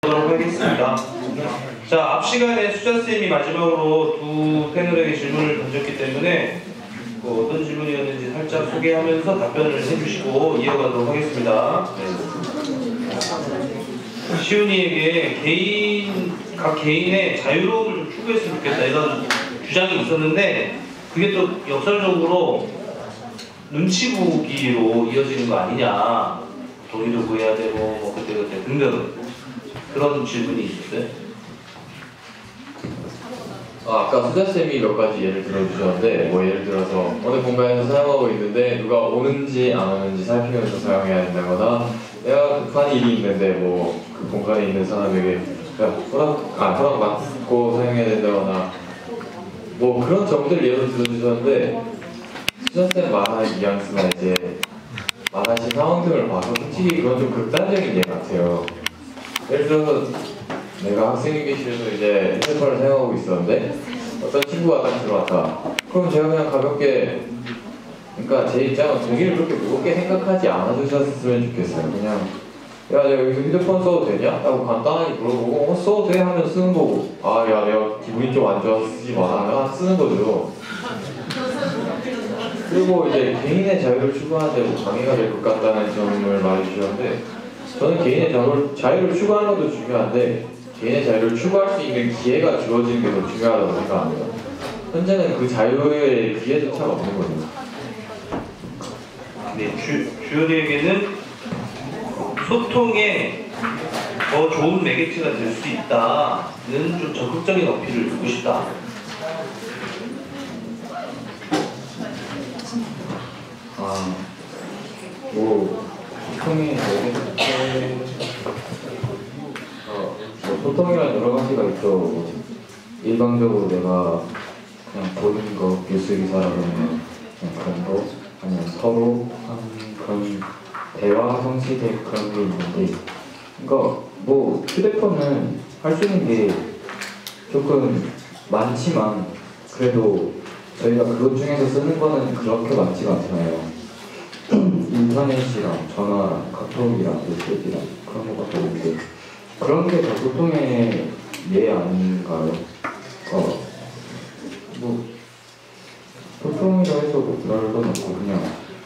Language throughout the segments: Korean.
하도록 하겠습니다. 자, 앞 시간에 수자쌤이 마지막으로 두 패널에게 질문을 던졌기 때문에 어떤 질문이었는지 살짝 소개하면서 답변을 해주시고 이어가도록 하겠습니다. 네. 시훈이에게 각 개인의 자유로움을 좀 추구했으면 좋겠다 이런 주장이 있었는데 그게 또 역설적으로 눈치 보기로 이어지는 거 아니냐, 동의도 구해야 되고 뭐 그때 등등 그런 질문이 있었어요. 아까 수자쌤이 몇 가지 예를 들어주셨는데 뭐 예를 들어서 어느 공간에서 사용하고 있는데 누가 오는지 안 오는지 살피면서 사용해야 된다거나 내가 급한 일이 있는데 뭐 그 공간에 있는 사람에게 허락 받고 사용해야 된다거나 뭐 그런 점들 예를 들어주셨는데 수자쌤 만화 뉘앙스나 이제 만화시 상황 등을 봐서 솔직히 그건 좀 극단적인 예 같아요. 예를 들어서 내가 학생회의실에서 이제 핸드폰을 사용하고 있었는데 어떤 친구가 딱 들어왔다. 그럼 제가 그냥 가볍게, 그러니까 제 입장은 동의를 그렇게 무겁게 생각하지 않아주셨으면 좋겠어요. 그냥 야 내가 여기서 휴대폰 써도 되냐? 라고 간단하게 물어보고 써도 돼? 하면 쓰는 거고 아 야 내가 기분이 좀 안 좋아서 쓰지 마 하면 쓰는 거죠. 그리고 이제 개인의 자유를 추구하는데 방해가 될 것 같다는 점을 말해주셨는데 저는 개인의 자유를 추구하는 것도 중요한데 개인의 자유를 추구할 수 있는 기회가 주어지는 게 더 중요하다고 생각합니다. 현재는 그 자유의 기회조차가 없는 거죠. 네, 주연에게는 소통에 더 좋은 매개체가 될 수 있다는 좀 적극적인 어필을 주고 싶다. 뭐 소통의 매개체 소통이란 여러 가지가 있죠. 일방적으로 내가 그냥 보는 거, 뉴스 기사라든가 그런 거, 아니면 서로 하는 그런 대화 형식의 그런 게 있는데, 그러니까 뭐 휴대폰은 할 수 있는 게 조금 많지만 그래도 저희가 그것 중에서 쓰는 거는 그렇게 많지가 않잖아요. 인터넷이랑 전화랑 카톡이랑 메시지랑 그런 것밖에 없는데 그런 게 더 소통의 예 아닌가요? 뭐 소통이라 해서 뭐 별거 없고 그냥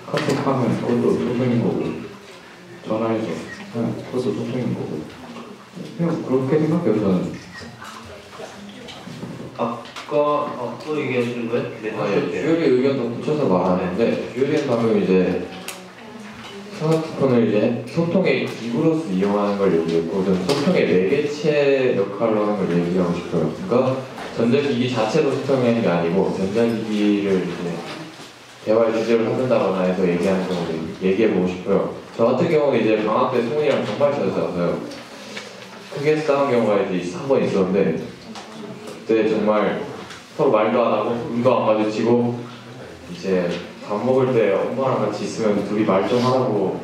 카톡하면 그것도 소통인 거고 전화해서 그것도 소통인 거고 그냥 그렇게 생각해요 저는. 아까 또 얘기하시는 거예요? 네, 주열이 의견도 붙여서 말하는데 주열이는 방금 이제 스마트폰을 이제 소통의 기구로서 이용하는 걸 얘기했고 저는 소통의 매개체 역할로 하는 걸 얘기하고 싶어요. 그러니까 전자기기 자체로 소통하는 게 아니고 전자기기를 이제 대화의 주제로 삼는다거나 해서 얘기하는 경우도 얘기해보고 싶어요. 저 같은 경우는 이제 방학 때 승훈이랑 정말 자주 싸웠어요. 크게 싸운 경우가 이제 한 번 있었는데 그때 정말 서로 말도 안 하고 눈도 안 마주치고 이제 밥 먹을 때 엄마랑 같이 있으면 둘이 말 좀 하라고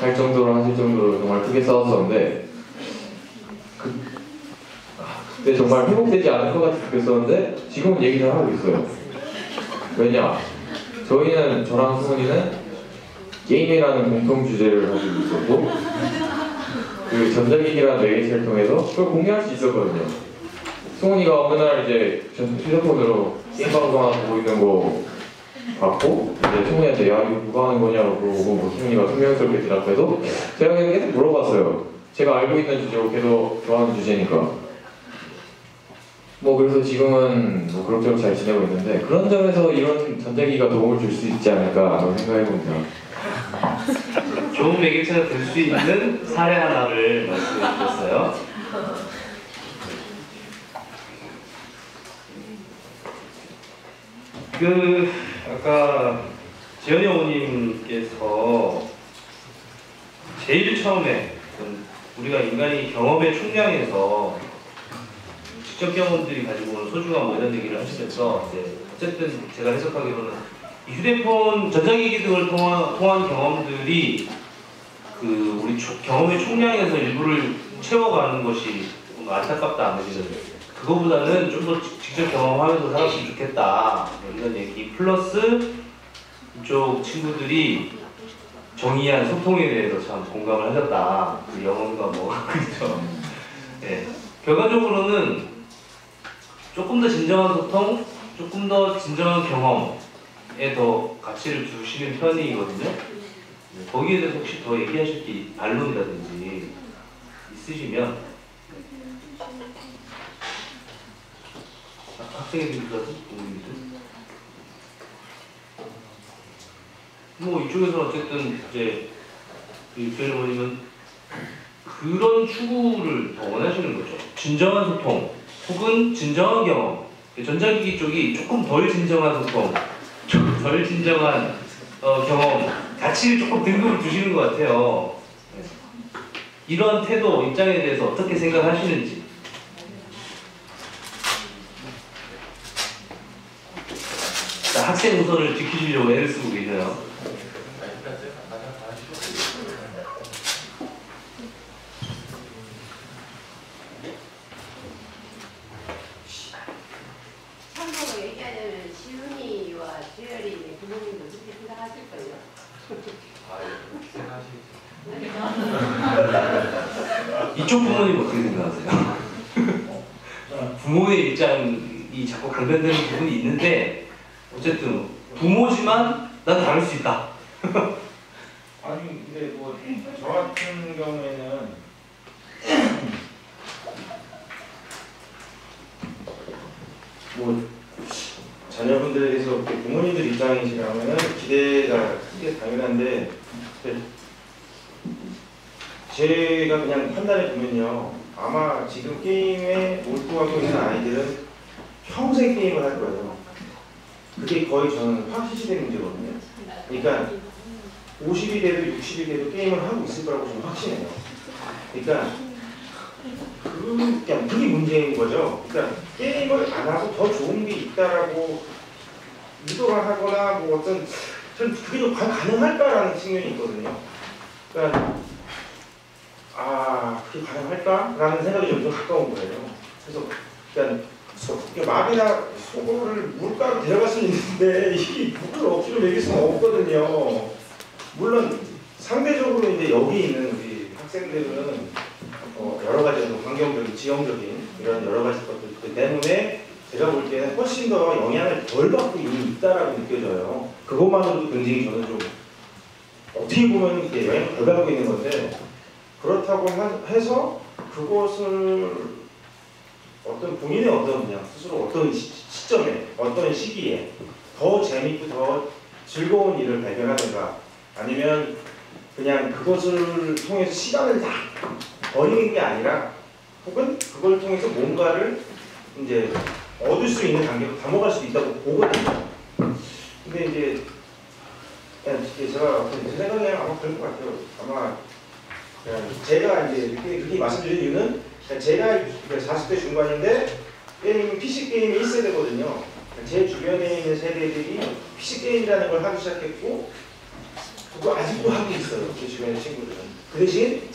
할 정도로 하실 정도로 정말 크게 싸웠었는데 그때 정말 회복되지 않을 것 같이 느꼈었는데 지금은 얘기를 하고 있어요. 왜냐? 저희는 저랑 승훈이는 게임이라는 공통 주제를 가지고 있었고 그 전자기기라는 매개체를 통해서 그걸 공유할 수 있었거든요. 승훈이가 어느 날 이제 휴대폰으로 게임 방송 하나 보고 있는 거 봤고 이제 승훈이한테 야 이거 누가 하는 거냐고 물어보고 뭐 승훈이가 퉁명스럽게 대답해서 제가 그냥 계속 물어봤어요. 제가 알고 있는 주제고 계속 좋아하는 주제니까 뭐 그래서 지금은 뭐 그럭저럭 잘 지내고 있는데 그런 점에서 이런 전자기기가 도움을 줄 수 있지 않을까라고 생각해봅니다. 좋은 매개체가 될 수 있는 사례 하나를 말씀해 주셨어요. 아까 지연이 어머님께서 제일 처음에 우리가 인간이 경험의 총량에서 직접 경험들이 가지고 오는 소중함 뭐 이런 얘기를 하시면서 이제 어쨌든 제가 해석하기로는 이 휴대폰, 전자기기 등을 통한 경험들이 그 우리 경험의 총량에서 일부를 채워가는 것이 뭔가 안타깝다 안 느끼는데 그거보다는 좀 더 직접 경험하면서 살았으면 좋겠다 이런 얘기 플러스 이쪽 친구들이 정의한 소통에 대해서 참 공감을 하셨다. 그 영혼과 뭐 그렇죠. 네, 결과적으로는 조금 더 진정한 소통, 조금 더 진정한 경험에 더 가치를 두시는 편이거든요. 네, 거기에 대해서 혹시 더 얘기하실 게 반론이라든지 있으시면 학생들이라든 부모님들 뭐 이쪽에서 어쨌든 이제 교장 어머님은 그런 추구를 더 원하시는 거죠. 진정한 소통 혹은 진정한 경험. 전자기기 쪽이 조금 덜 진정한 소통, 좀 덜 진정한 경험, 가치를 조금 등급을 두시는 것 같아요. 이러한 태도, 입장에 대해서 어떻게 생각하시는지. 자, 학생 우선을 지키시려고 애를 쓰고 계세요. 참고로 얘기하자면 시훈이와 주열이 부모님도 그렇게 생각하실 거예요. 이쪽 부모님 어떻게 생각하세요? 부모의 입장이 자꾸 강변되는 부분이 있는데 어쨌든 부모지만 난 다를 수 있다. 아니 근데 뭐 저 같은 경우에는 뭐 자녀분들에서 이렇게 부모님들 입장이시라면은 기대가 크게 당연한데 제가 그냥 판단해 보면요, 아마 지금 게임에 몰두하고 있는 아이들은 평생 게임을 할 거예요. 그게 거의 저는 확실시된 문제거든요. 그러니까 50이 돼도 60이 돼도 게임을 하고 있을 거라고 저는 확신해요. 그러니까 그냥 그게 문제인 거죠. 그러니까 게임을 안 하고 더 좋은 게 있다라고 유도를 하거나 뭐 어떤 전 그게 좀 가능할까라는 측면이 있거든요. 그러니까 그게 가능할까라는 생각이 좀 가까운 거예요. 그래서 그러니까 막이나 소고를 물가로 데려갈 수는 있는데 이게 물을 억지로 먹일 수는 없거든요. 물론 상대적으로 이제 여기 있는 우리 학생들은 여러 가지 환경적인, 지형적인 이런 여러 가지 것들 때문에 제가 볼 때는 훨씬 더 영향을 덜 받고 이미 있다라고 느껴져요. 그것만으로도 굉장히 저는 좀 어떻게 보면 이게 영향을 덜 받고 있는 건데, 그렇다고 해서 그것을 어떤 본인의 어떤 그냥 스스로 어떤 시점에 어떤 시기에 더 재밌고 더 즐거운 일을 발견하든가, 아니면 그냥 그것을 통해서 시간을 다 버리는 게 아니라 혹은 그걸 통해서 뭔가를 이제 얻을 수 있는 단계로 넘어갈 수도 있다고 보거든요. 근데 이제 제가 제 생각에 아마 그럴 것 같아요. 아마 제가 이제 그렇게 말씀드린 이유는 제가 40대 중반인데 PC 게임이 1세대거든요. 제 주변에 있는 세대들이 PC 게임이라는 걸 하기 시작했고 그거 아직도 하고 있어요. 제 주변의 친구들은. 그 대신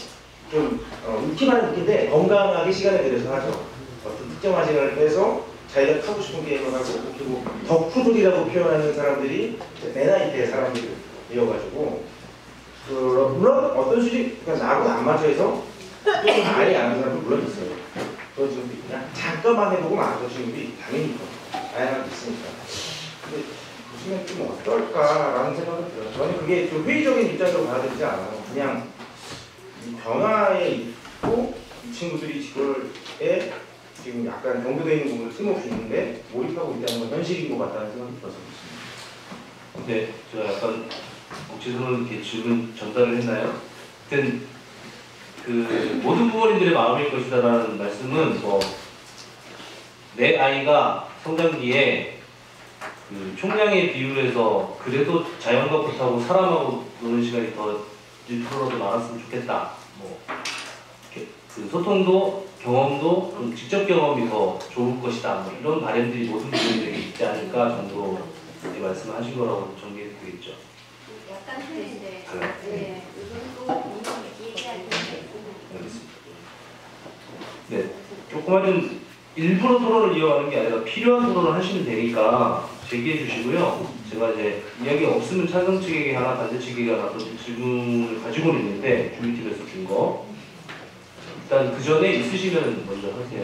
좀 웃기만 웃긴데 건강하게 시간을 들여서 하죠. 어떤 특정한 시간을 빼서 자기가 하고 싶은 게임을 하고, 그리고 덕후들이라고 표현하는 사람들이 내 나이 대 사람들이어가지고 물론 어떤 수준이 그냥 나하고는 안 맞아 해서 게임 아예 안 하는 사람도 물론 있어요. 그런 친구도 그냥 잠깐만 해보고 말하는 친구들이 당연히 다양하게 있으니까. 근데 보시면 좀 어떨까라는 생각이 들어요. 저는 그게 좀 회의적인 입장으로 봐야 되지 않아요. 그냥 이 변화에 있고 이 친구들이 지금 약간 경도되어 있는 부분을 틀림없이 있는데 몰입하고 있다는 건 현실인 것 같다는 생각이 들어서 그렇습니다. 네, 제가 약간 국제선언 이렇게 질문 전달을 했나요? 하여튼 그 모든 부모님들의 마음일 것이다라는 말씀은 내 아이가 성장기에 그 총량의 비율에서 그래도 자연과 붙하고 사람하고 노는 시간이 더 1%라도 많았으면 좋겠다. 그 소통도 경험도 좀 직접 경험이 더 좋을 것이다. 이런 바람들이 모든 부모님들이 있지 않을까 정도 말씀하신 거라고 정리해도 되겠죠. 약간 틀린데, 달라요? 네, 이것도 얘기할 텐데. 알겠습니다. 네, 조금만 좀 일부러 토론을 이어가는 게 아니라 필요한 토론을 하시면 되니까 제기해 주시고요. 제가 이제 이야기 없으면 찬성 측에게 하나, 반대 측에게 하나 또 질문을 가지고 있는데 준비팀에서 준 거. 일단 그 전에 있으시면 먼저 하세요.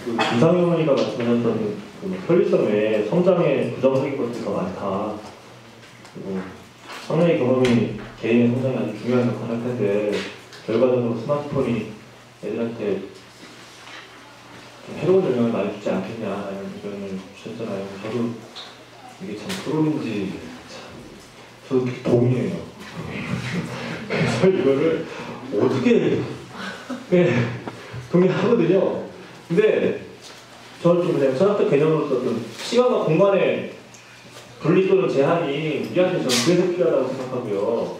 그 김상현 어머니가 말씀하셨던 그 편리성 외에 성장에 부정적인 것들이 더 많다. 그리고 상당히 경험이 개인의 성장에 아주 중요한 역할을 할 텐데 결과적으로 스마트폰이 애들한테 좀 해로운 영향을 많이 주지 않겠냐라는 의견을 주셨잖아요. 저도 이게 참 프로인지 저도 동의해요. 그래서 이거를 어떻게 동의하거든요. 근데 저는 좀 그냥 철학적 개념으로서 어떤 시간과 공간의 분리 또는 제한이 우리한테 저는 그래서 필요하다고 생각하고요.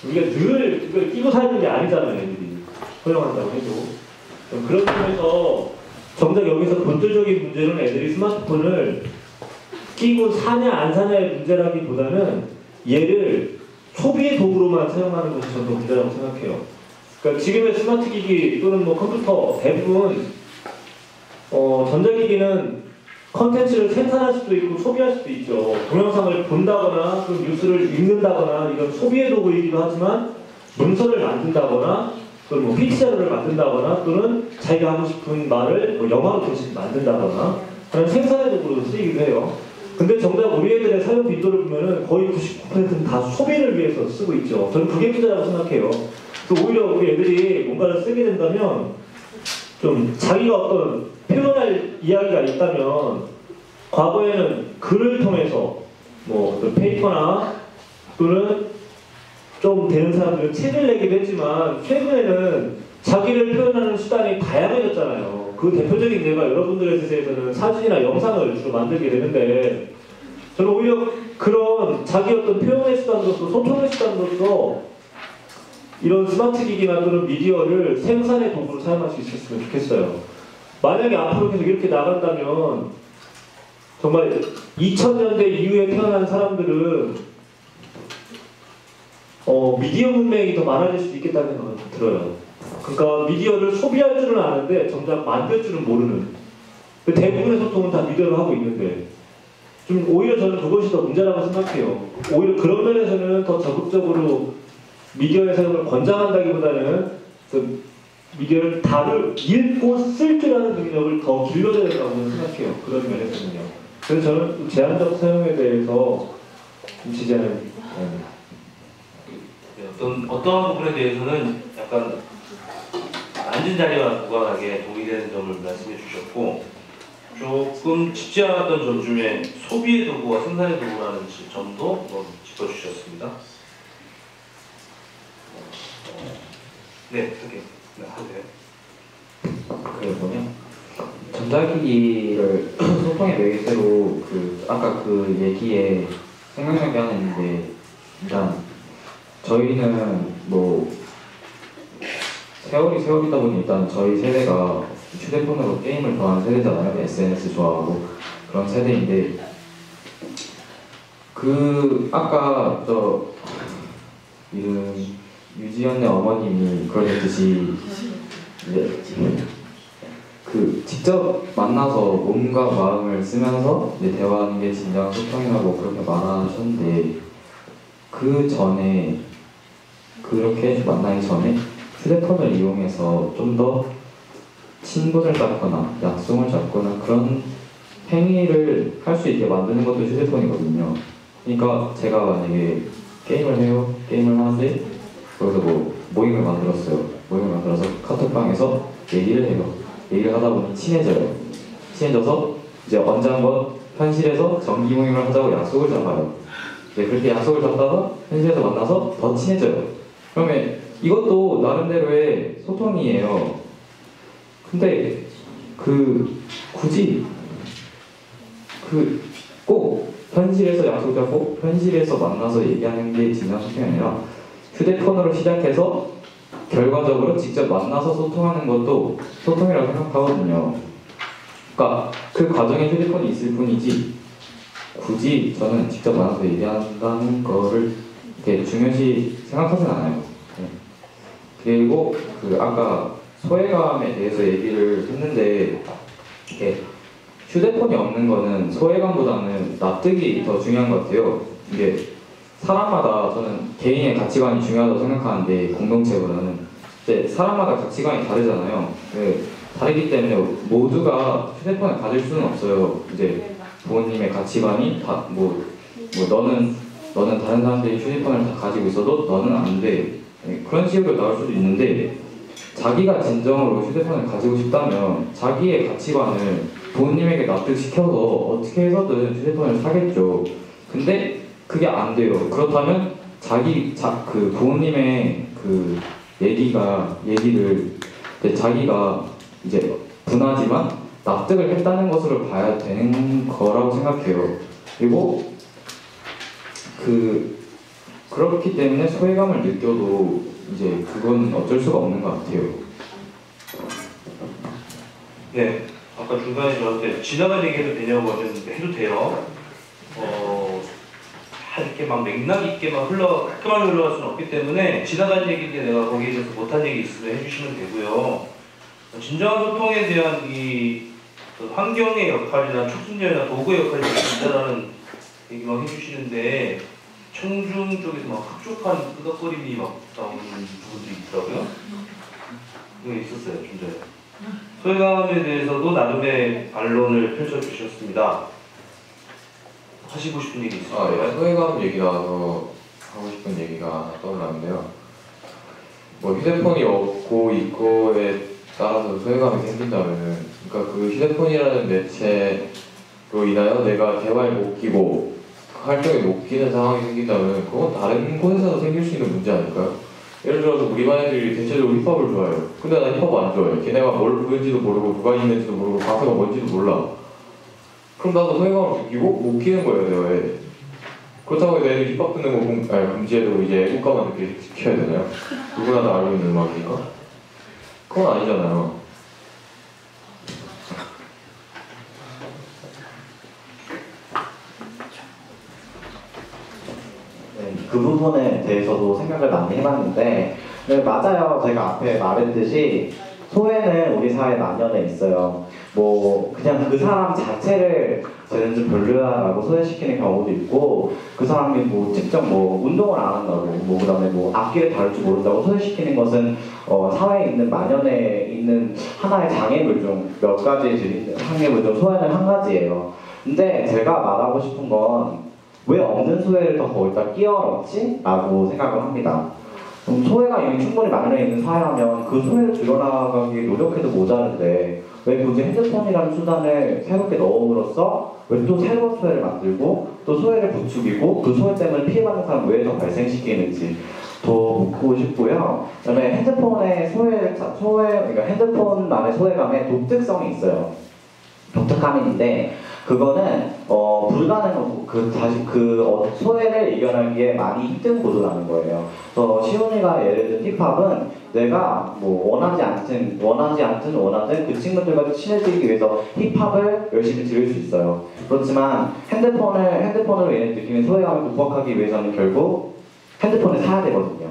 우리가 늘 이걸 끼고 살는 게 아니잖아요, 애들이. 허용한다고 해도. 그런 점에서 정작 여기서 본질적인 문제는 애들이 스마트폰을 끼고 사냐 안 사냐의 문제라기보다는 얘를 소비의 도구로만 사용하는 것이 저는 문제라고 생각해요. 그러니까 지금의 스마트 기기 또는 뭐 컴퓨터 대부분 전자기기는 컨텐츠를 생산할 수도 있고 소비할 수도 있죠. 동영상을 본다거나 또 뉴스를 읽는다거나 이런 소비의 도구이기도 하지만 문서를 만든다거나 또는 뭐 PC자료를 만든다거나 또는 자기가 하고 싶은 말을 뭐 영화로 대신 만든다거나 하는 생산의 도구로 쓰이기도 해요. 근데 정작 우리 애들의 사용 빈도를 보면은 거의 99%는 다 소비를 위해서 쓰고 있죠. 저는 그게 문제라고 생각해요. 그래서 오히려 우리 애들이 뭔가를 쓰게 된다면 좀 자기가 어떤 표현할 이야기가 있다면 과거에는 글을 통해서 뭐 어떤 페이퍼나 또는 좀 되는 사람들은 책을 내기도 했지만 최근에는 자기를 표현하는 수단이 다양해졌잖아요. 그 대표적인 예가 여러분들의 세대에서는 사진이나 영상을 주로 만들게 되는데 저는 오히려 그런 자기 어떤 표현의 수단으로서 소통의 수단으로서 이런 스마트 기기나 또는 미디어를 생산의 도구로 사용할 수 있었으면 좋겠어요. 만약에 앞으로 계속 이렇게 나간다면 정말 2000년대 이후에 태어난 사람들은 미디어 문명이 더 많아질 수도 있겠다는 생각이 들어요. 그러니까 미디어를 소비할 줄은 아는데 정작 만들 줄은 모르는 대부분의 소통은 다 미디어로 하고 있는데 좀 오히려 저는 그것이 더 문제라고 생각해요. 오히려 그런 면에서는 더 적극적으로 미디어의 사용을 권장한다기보다는 그 미디어를 읽고 쓸 줄 아는 능력을 더 길러야 된다고 생각해요. 그런 면에서는요. 그래서 저는 제한적 사용에 대해서 좀 지지하는 어떠한 부분에 대해서는 약간 앉은 자리와 무관하게 동의되는 점을 말씀해 주셨고 조금 쉽지 않았던 점 중에 소비의 도구와 생산의 도구라는 점도 짚어주셨습니다. 네, 그렇게 하세요. 그 뭐냐 전자기기를 소통의 매개체로 아까 그 얘기에 생각난 게 하나 있는데 일단 저희는 뭐 세월이다 보니 일단 저희 세대가 휴대폰으로 게임을 좋아하는 세대잖아요. SNS 좋아하고 그런 세대인데 아까 유지연의 어머님이 그러셨듯이 직접 만나서 몸과 마음을 쓰면서 대화하는 게 진정한 소통이라고 그렇게 말하셨는데 그 전에 그렇게 만나기 전에 휴대폰을 이용해서 좀 더 친분을 쌓거나 약속을 잡거나 그런 행위를 할 수 있게 만드는 것도 휴대폰이거든요. 그러니까 제가 만약에 게임을 하는데 거기서 모임을 만들어서 카톡방에서 얘기를 해요. 얘기를 하다 보니 친해져서 이제 언제 한번 현실에서 정기 모임을 하자고 약속을 잡아요. 그렇게 약속을 잡다가 현실에서 만나서 더 친해져요. 그러면 이것도 나름대로의 소통이에요. 근데 굳이 꼭 현실에서 약속 잡고 현실에서 만나서 얘기하는 게 진짜 소통이 아니라 휴대폰으로 시작해서 결과적으로 직접 만나서 소통하는 것도 소통이라고 생각하거든요. 그러니까 그 과정에 휴대폰이 있을 뿐이지 굳이 저는 직접 만나서 얘기한다는 거를 이렇게 중요시 생각하진 않아요. 그리고 아까 소외감에 대해서 얘기를 했는데 이게 휴대폰이 없는 거는 소외감보다는 납득이 더 중요한 것 같아요. 이게 사람마다 저는 개인의 가치관이 중요하다고 생각하는데 공동체보다는 이제 사람마다 가치관이 다르잖아요. 다르기 때문에 모두가 휴대폰을 가질 수는 없어요. 이제 부모님의 가치관이 너는 다른 사람들이 휴대폰을 다 가지고 있어도 너는 안 돼. 그런 식으로 나올 수도 있는데 자기가 진정으로 휴대폰을 가지고 싶다면 자기의 가치관을 부모님에게 납득시켜서 어떻게 해서든 휴대폰을 사겠죠. 근데 그게 안 돼요. 그렇다면 그 부모님의 그 얘기를 자기가 이제 분하지만 납득을 했다는 것으로 봐야 되는 거라고 생각해요. 그리고 그렇기 때문에 소외감을 느껴도 이제 그건 어쩔 수가 없는 것 같아요. 네, 아까 중간에 저한테 지나간 얘기해도 되냐고 하셨는데 해도 돼요. 이렇게 막 맥락 있게만 깔끔하게 흘러갈 수는 없기 때문에 지나간 얘기인데 내가 거기에 대해서 못한 얘기 있으면 해주시면 되고요. 진정한 소통에 대한 이 환경의 역할이나 촉진제나 도구의 역할이 있다라는 얘기만 해주시는데 청중 쪽에서 막 흡족한 끄덕거림이 막 나오는 부분들이 있더라고요. 그게 있었어요, 좀 전에. 소외감에 대해서도 나름의 반론을 펼쳐주셨습니다. 하시고 싶은 얘기 있으세요? 소외감 얘기 나와서 하고 싶은 얘기가 하나 떠올랐는데요. 휴대폰이 없고 있고에 따라서 소외감이 생긴다면은, 그러니까 그 휴대폰이라는 매체로 인하여 내가 대화에 못 끼고 활동에 못 끼는 상황이 생긴다면 그건 다른 곳에서도 생길 수 있는 문제 아닐까요? 예를 들어서 우리 반 애들이 대체적으로 힙합을 좋아해요. 근데 난 힙합 안 좋아해. 걔네가 뭘 부르는지도 모르고 누가 있는지도 모르고 가사가 뭔지도 몰라. 그럼 나도 소외감을 느끼고 못 끼는 거예요, 대화에. 그렇다고 해서 애들이 힙합 듣는 거 금지해도 이제 애국가만 느끼게 시켜야 되나요? 누구나 다 알고 있는 음악이니까? 그건 아니잖아요. 네, 그 부분에 대해서도 생각을 많이 해봤는데 네, 맞아요. 제가 앞에 말했듯이 소외는 우리 사회 만연해 있어요. 그냥 그 사람 자체를 쟤는 좀 별로야라고 소외시키는 경우도 있고 그 사람이 직접 운동을 안 한다고 그다음에 악기를 다룰 줄 모른다고 소외시키는 것은 사회에 있는 만연해 있는 하나의 장애물 중 몇 가지 드린 장애물 중 소외는 한 가지예요. 근데 제가 말하고 싶은 건 왜 없는 소외를 더 거기다 끼워 넣지? 라고 생각을 합니다. 소외가 이미 충분히 만연해 있는 사회라면 그 소외를 줄여나가기 노력해도 모자른데 왜 굳이 핸드폰이라는 수단을 새롭게 넣음으로써 왜 또 새로운 소외를 만들고 또 소외를 부추기고 그 소외 때문에 피해받는 사람 왜 더 발생시키는지 더 묻고 싶고요. 그다음에 핸드폰의 그러니까 핸드폰만의 소외감에 독특성이 있어요. 독특함이 있는데 그거는 불가능하고 소외를 이겨내기에 많이 힘든 구조라는 거예요. 시온이가 예를 든 힙합은 내가 원하지 않든 그 친구들과 친해지기 위해서 힙합을 열심히 들을 수 있어요. 그렇지만 핸드폰으로 인해 느끼는 소외감을 극복하기 위해서는 결국 핸드폰을 사야 되거든요.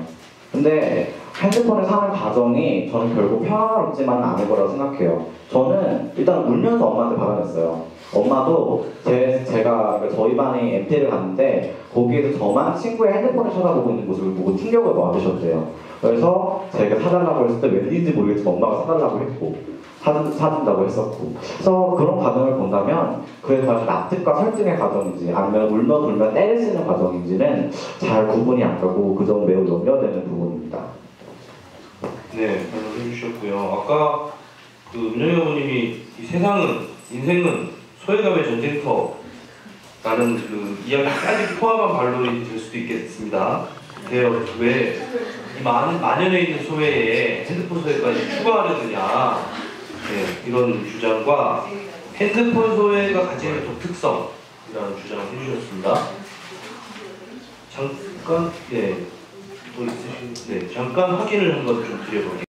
근데 핸드폰을 사는 과정이 저는 결국 평화롭지만은 않을 거라고 생각해요. 저는 일단 울면서 엄마한테 받아냈어요. 엄마도 제가 저희 반이 MT를 갔는데 거기에서 저만 친구의 핸드폰을 쳐다보고 있는 모습을 보고 충격을 받으셨대요. 그래서 제가 사달라고 했을 때 웬일인지 모르겠지만 엄마가 사달라고 했고 사준다고 했었고 그래서 그런 과정을 본다면 그게 과연 납득과 설득의 과정인지 아니면 울며 불며 때를 쓰는 과정인지는 잘 구분이 안 가고 그 점은 매우 염려되는 부분입니다. 네, 발언 해주셨고요. 아까 은영이 어머님이 인생은 소외감의 전쟁터라는 이야기까지 포함한 반론이 될 수도 있겠습니다. 왜 이 만연해 있는 소외에 핸드폰 소외까지 추가하려느냐 이런 주장과 핸드폰 소외가 가지는 독특성이라는 주장을 해주셨습니다. 잠깐 잠깐 확인을 한번 좀 드려볼게요.